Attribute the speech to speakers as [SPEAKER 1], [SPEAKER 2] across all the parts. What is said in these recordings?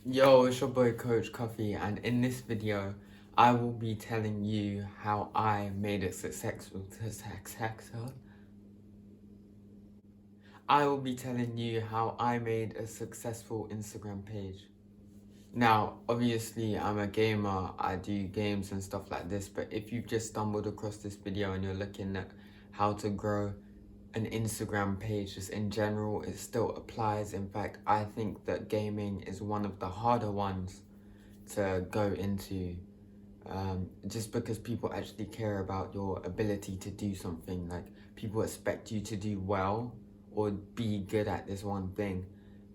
[SPEAKER 1] Yo, it's your boy Coach Coffee, and in this video, I will be telling you how I made a successful. I will be telling you how I made a successful Instagram page. Now, obviously, I'm a gamer, I do games and stuff like this, but if you've just stumbled across this video and you're looking at how to grow an Instagram page just in general, it still applies. In fact, I think that gaming is one of the harder ones to go into, just because people actually care about your ability to do something. Like, people expect you to do well or be good at this one thing,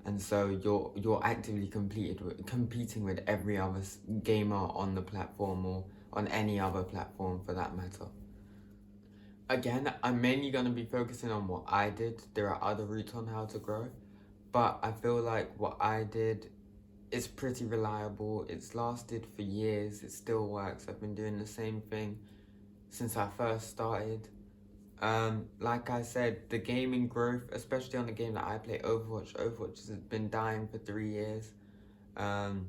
[SPEAKER 1] and so you're actively competing with every other gamer on the platform, or on any other platform for that matter. Again, I'm mainly going to be focusing on what I did. There are other routes on how to grow, but I feel like what I did is pretty reliable. It's lasted for years. It still works. I've been doing the same thing since I first started. Like I said, the gaming growth, especially on the game that I play, Overwatch has been dying for 3 years. Um,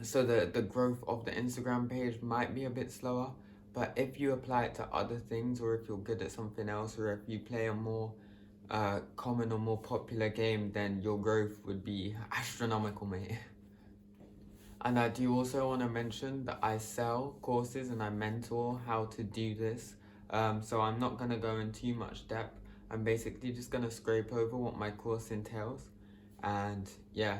[SPEAKER 1] so the growth of the Instagram page might be a bit slower, but if you apply it to other things, or if you're good at something else, or if you play a more common or more popular game, then your growth would be astronomical, mate. And I do also want to mention that I sell courses and I mentor how to do this. So I'm not going to go in too much depth. I'm basically just going to scrape over what my course entails. And yeah,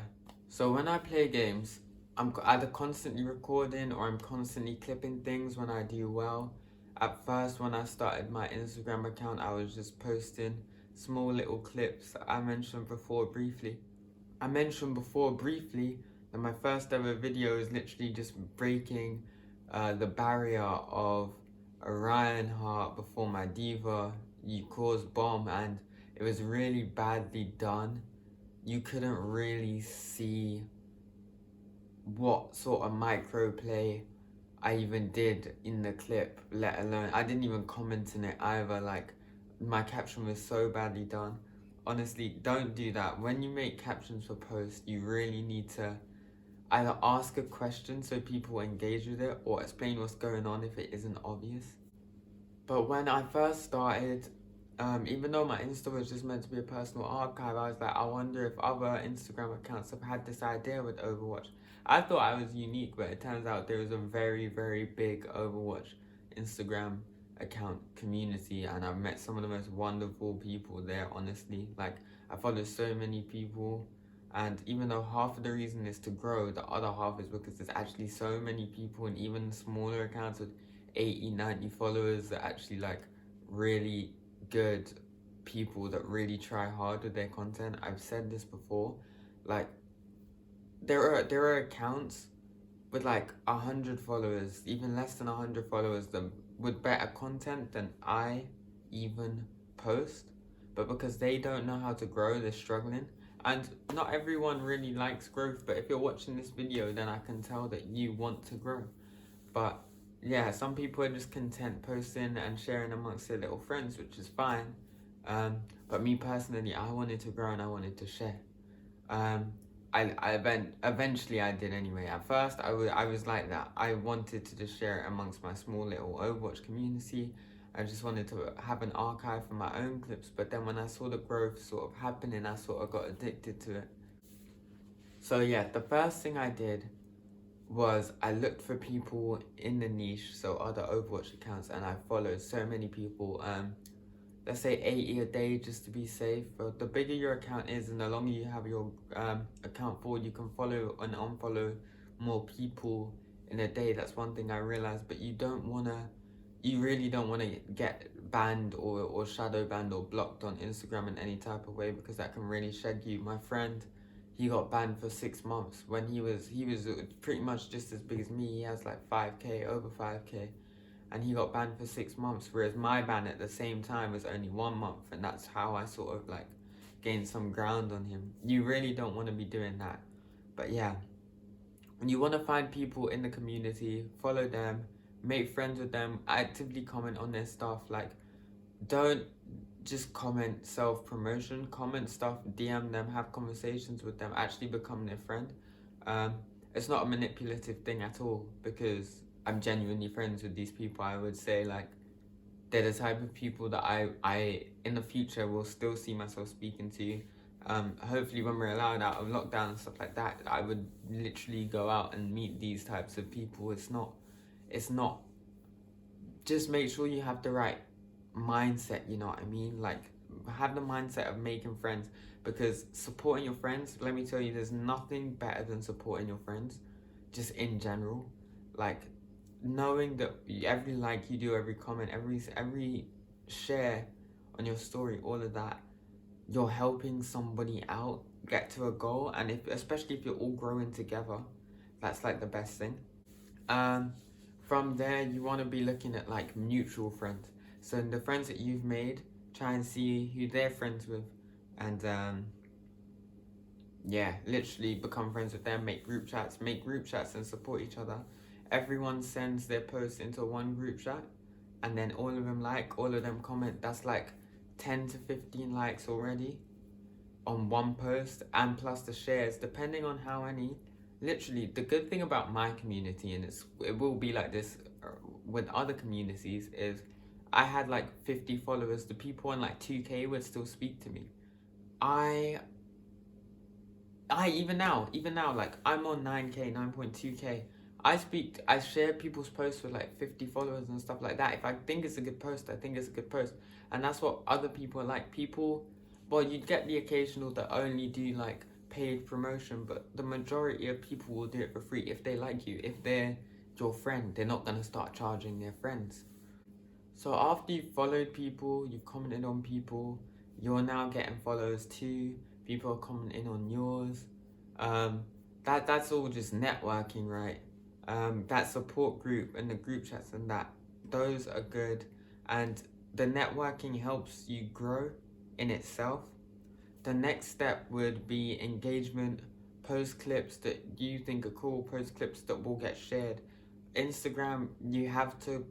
[SPEAKER 1] so when I play games, I'm either constantly recording or I'm constantly clipping things when I do well. At first, when I started my Instagram account, I was just posting small little clips. I mentioned before briefly that my first ever video is literally just breaking the barrier of a Reinhardt before my diva. You caused bomb, and it was really badly done. You couldn't really see what sort of micro play I even did in the clip, let alone I didn't even comment in it either. Like, my caption was so badly done. Honestly, don't do that. When you make captions for posts, you really need to either ask a question so people engage with it, or explain what's going on if it isn't obvious. But when I first started, even though my Insta was just meant to be a personal archive, I was like, I wonder if other Instagram accounts have had this idea with Overwatch. I thought I was unique, but it turns out there was a very, very big Overwatch Instagram account community, and I've met some of the most wonderful people there, honestly. Like, I follow so many people, and even though half of the reason is to grow, the other half is because there's actually so many people, and even smaller accounts with 80, 90 followers that actually like really good people that really try hard with their content. I've said this before, like, there are accounts with like 100 followers, even less than 100 followers, that with better content than I even post, but because they don't know how to grow, they're struggling. And not everyone really likes growth, but if you're watching this video, then I can tell that you want to grow. But yeah, some people are just content posting and sharing amongst their little friends, which is fine. But me personally, I wanted to grow and I wanted to share. Um, eventually I did anyway. At first, I was like that. I wanted to just share it amongst my small little Overwatch community. I just wanted to have an archive for my own clips. But then when I saw the growth sort of happening, I sort of got addicted to it. So yeah, the first thing I did was I looked for people in the niche, so other Overwatch accounts, and I followed so many people. Let's say 80 a day just to be safe. But the bigger your account is and the longer you have your account for, you can follow and unfollow more people in a day. That's one thing I realized. But you really don't wanna get banned or shadow banned or blocked on Instagram in any type of way, because that can really shed you. My friend, he got banned for 6 months when he was pretty much just as big as me. He has like 5k, over 5k, and he got banned for 6 months, whereas my ban at the same time was only 1 month, and that's how I sort of like gained some ground on him. You really don't want to be doing that. But yeah, when you want to find people in the community, follow them, make friends with them, actively comment on their stuff. Like, don't just comment self-promotion, comment stuff, DM them, have conversations with them, actually become their friend. It's not a manipulative thing at all, because I'm genuinely friends with these people. I would say, like, they're the type of people that I in the future will still see myself speaking to. Hopefully when we're allowed out of lockdown and stuff like that, I would literally go out and meet these types of people. It's not, just make sure you have the right mindset, you know what I mean? Like, have the mindset of making friends, because supporting your friends, let me tell you, there's nothing better than supporting your friends, just in general. Like, knowing that every like you do, every comment, every share on your story, all of that, you're helping somebody out get to a goal. And if, especially if you're all growing together, that's like the best thing. um from there, you want to be looking at like mutual friends. So the friends that you've made, try and see who they're friends with, and yeah, literally become friends with them. Make group chats and support each other. Everyone sends their posts into one group chat, and then all of them like, all of them comment. That's like 10 to 15 likes already on one post, and plus the shares, depending on how many. Literally, the good thing about my community, and it will be like this with other communities, is I had like 50 followers. The people on like 2K would still speak to me. I even now, like, I'm on 9K, 9.2K. I share people's posts with like 50 followers and stuff like that. If I think it's a good post, I think it's a good post. And that's what other people are like. People, well, you'd get the occasional that only do like paid promotion, but the majority of people will do it for free if they like you. If they're your friend, they're not gonna start charging their friends. So after you've followed people, you've commented on people, you're now getting followers too. People are commenting on yours. Um, that's all just networking, right? That support group and the group chats and that, those are good, and the networking helps you grow in itself. The next step would be engagement. Post clips that you think are cool, post clips that will get shared. Instagram, you have to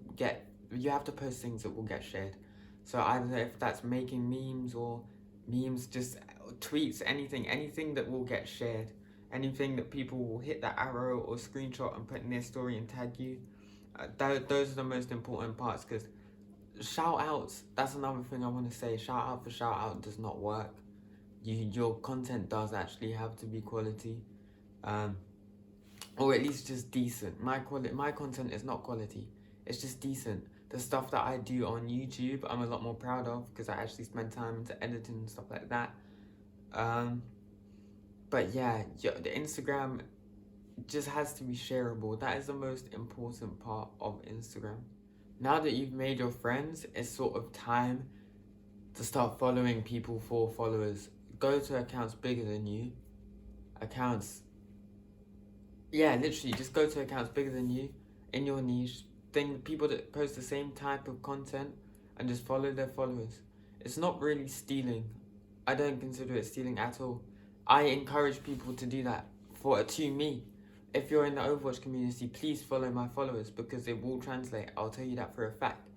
[SPEAKER 1] post things that will get shared. So either if that's making memes, or memes, just tweets, anything that will get shared, anything that people will hit that arrow or screenshot and put in their story and tag you. Those are the most important parts, because shout outs, that's another thing I want to say. Shout out for shout out does not work. Your content does actually have to be quality. Or at least just decent. My content is not quality, it's just decent. The stuff that I do on YouTube, I'm a lot more proud of, because I actually spend time into editing and stuff like that. But yeah, the Instagram just has to be shareable. That is the most important part of Instagram. Now that you've made your friends, it's sort of time to start following people for followers. Go to accounts bigger than you. Literally, just go to accounts bigger than you in your niche. People that post the same type of content, and just follow their followers. It's not really stealing. I don't consider it stealing at all. I encourage people to do that to me. If you're in the Overwatch community, please follow my followers, because it will translate. I'll tell you that for a fact.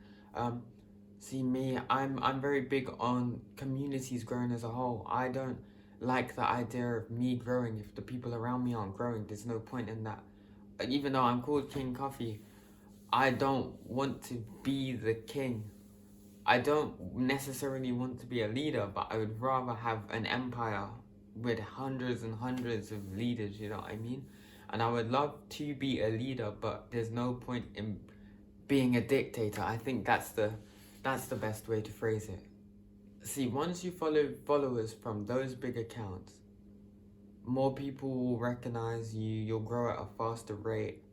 [SPEAKER 1] See me, I'm very big on communities growing as a whole. I don't like the idea of me growing if the people around me aren't growing. There's no point in that. Even though I'm called King Coffee, I don't want to be the king. I don't necessarily want to be a leader, but I would rather have an empire with hundreds and hundreds of leaders, you know what I mean? And I would love to be a leader, but there's no point in being a dictator. I think that's the best way to phrase it. See, once you follow followers from those big accounts, more people will recognize you, you'll grow at a faster rate.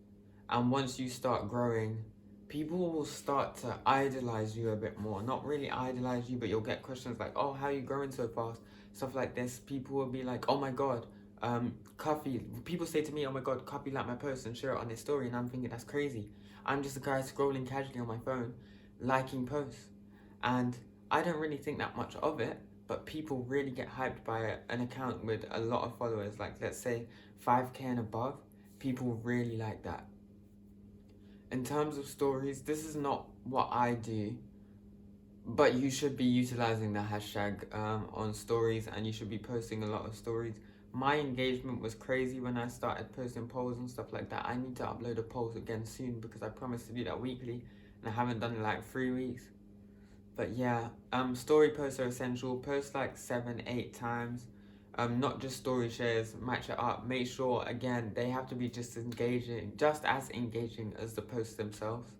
[SPEAKER 1] And once you start growing, people will start to idolize you a bit more. Not really idolize you, but you'll get questions like, oh, how are you growing so fast? Stuff like this. People will be like, oh my God, Coffee. People say to me, oh my God, Coffee liked my post and share it on their story. And I'm thinking, that's crazy. I'm just a guy scrolling casually on my phone, liking posts. And I don't really think that much of it, but people really get hyped by an account with a lot of followers, like let's say 5K and above. People really like that. In terms of stories, this is not what I do, but you should be utilizing the hashtag on stories, and you should be posting a lot of stories. My engagement was crazy when I started posting polls and stuff like that. I need to upload a poll again soon because I promised to do that weekly and I haven't done it like 3 weeks. But yeah, story posts are essential. Post like 7, 8 times. Not just story shares, match it up. Make sure, again, they have to be just as engaging as the posts themselves.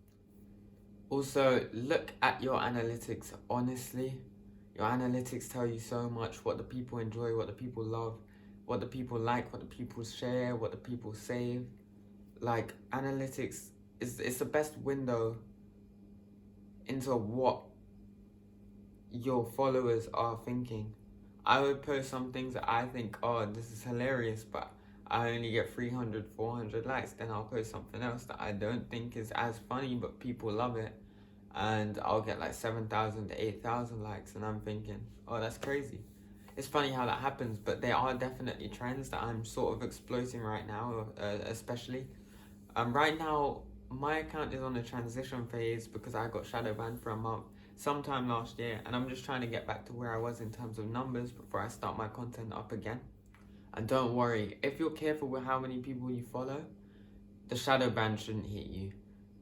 [SPEAKER 1] Also, look at your analytics honestly. Your analytics tell you so much: what the people enjoy, what the people love, what the people like, what the people share, what the people save. Like, analytics it's the best window into what your followers are thinking. I would post some things that I think, oh, this is hilarious, but I only get 300, 400 likes. Then I'll post something else that I don't think is as funny, but people love it. And I'll get like 7,000 to 8,000 likes. And I'm thinking, oh, that's crazy. It's funny how that happens, but there are definitely trends that I'm sort of exploiting right now, especially. Right now, my account is on a transition phase because I got shadow banned for a month sometime last year, and I'm just trying to get back to where I was in terms of numbers before I start my content up again. And don't worry, if you're careful with how many people you follow, the shadow ban shouldn't hit you.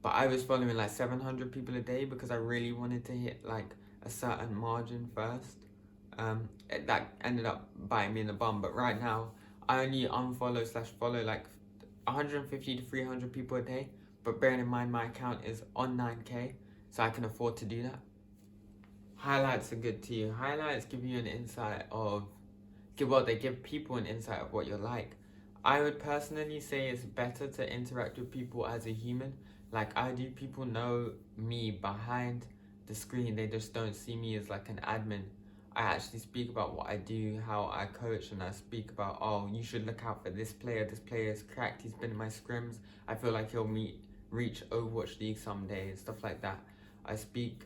[SPEAKER 1] But I was following like 700 people a day because I really wanted to hit like a certain margin first. That ended up biting me in the bum. But right now, I only unfollow/follow like 150 to 300 people a day. But bearing in mind my account is on 9K, so I can afford to do that. Highlights are good too. Highlights give you an insight of, they give people an insight of what you're like. I would personally say it's better to interact with people as a human. Like I do, people know me behind the screen. They just don't see me as like an admin. I actually speak about what I do, how I coach, and I speak about, oh, you should look out for this player. This player is cracked. He's been in my scrims. I feel like he'll reach Overwatch League someday and stuff like that. I speak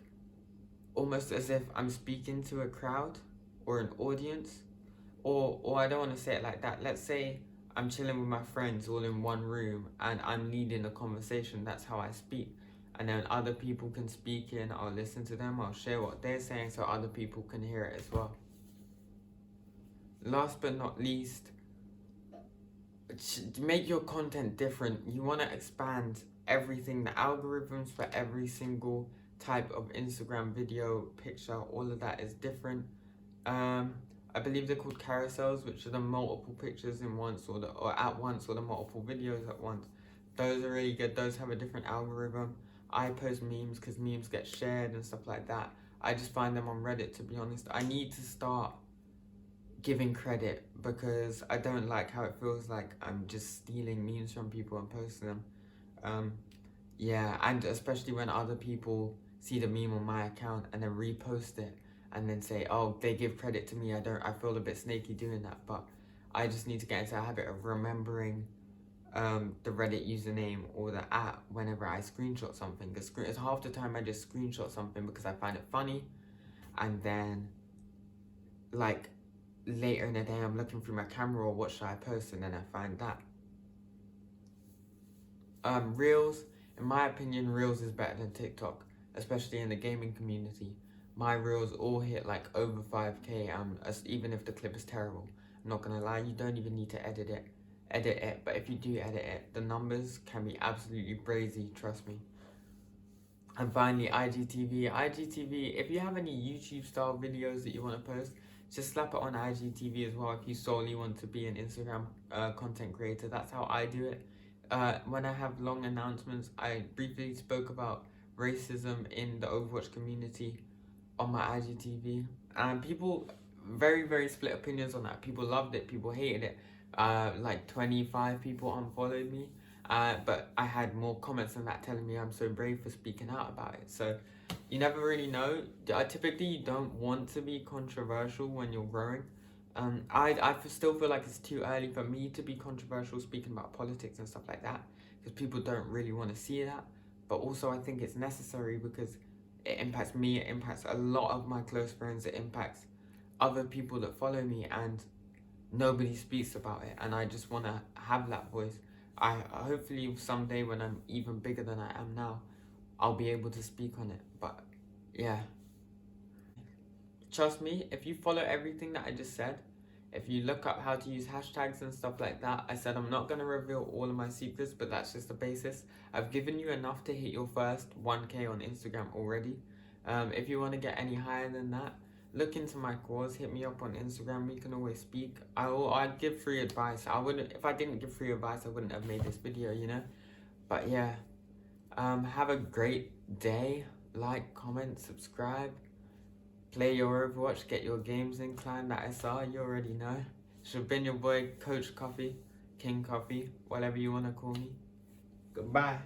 [SPEAKER 1] almost as if I'm speaking to a crowd or an audience. Or I don't want to say it like that. Let's say I'm chilling with my friends all in one room and I'm leading a conversation. That's how I speak. And then other people can speak in, I'll listen to them, I'll share what they're saying so other people can hear it as well. Last but not least, to make your content different, you want to expand everything, the algorithms for every single type of Instagram video, picture, all of that is different. I believe they're called carousels, which are the multiple pictures in once or at once, or the multiple videos at once. Those are really good. Those have a different algorithm. I post memes because memes get shared and stuff like that. I just find them on Reddit, to be honest. I need to start giving credit because I don't like how it feels like I'm just stealing memes from people and posting them. Yeah, and especially when other people see the meme on my account and then repost it and then say, oh, they give credit to me. I feel a bit snaky doing that, but I just need to get into a habit of remembering the Reddit username or the app whenever I screenshot something. Because it's half the time I just screenshot something because I find it funny, and then like later in the day I'm looking through my camera or what should I post, and then I find that. Reels, in my opinion, Reels is better than TikTok, especially in the gaming community. My Reels all hit like over 5K, even if the clip is terrible. I'm not gonna lie, you don't even need to edit it, but if you do edit it, the numbers can be absolutely crazy, trust me. And finally, IGTV, if you have any YouTube style videos that you want to post, just slap it on IGTV as well if you solely want to be an Instagram content creator. That's how I do it. When I have long announcements, I briefly spoke about racism in the Overwatch community on my IGTV, and people very, very split opinions on that. People loved it, people hated it. Like 25 people unfollowed me, but I had more comments than that telling me I'm so brave for speaking out about it. So you never really know. Typically you don't want to be controversial when you're growing. I still feel like it's too early for me to be controversial speaking about politics and stuff like that, because people don't really want to see that. But also I think it's necessary because it impacts me, it impacts a lot of my close friends, it impacts other people that follow me, and nobody speaks about it, and I just want to have that voice. I hopefully someday when I'm even bigger than I am now, I'll be able to speak on it. But yeah, trust me, if you follow everything that I just said, If you look up how to use hashtags and stuff like that, I said I'm not going to reveal all of my secrets, but that's just the basis. I've given you enough to hit your first 1K on Instagram already. If you want to get any higher than that, look into my cause, hit me up on Instagram, we can always speak. I'd give free advice. If I didn't give free advice, I wouldn't have made this video, you know? But yeah, have a great day. Like, comment, subscribe. Play your Overwatch, get your games in, climb that SR, you already know. Should have been your boy, Coach Coffee, King Coffee, whatever you want to call me. Goodbye.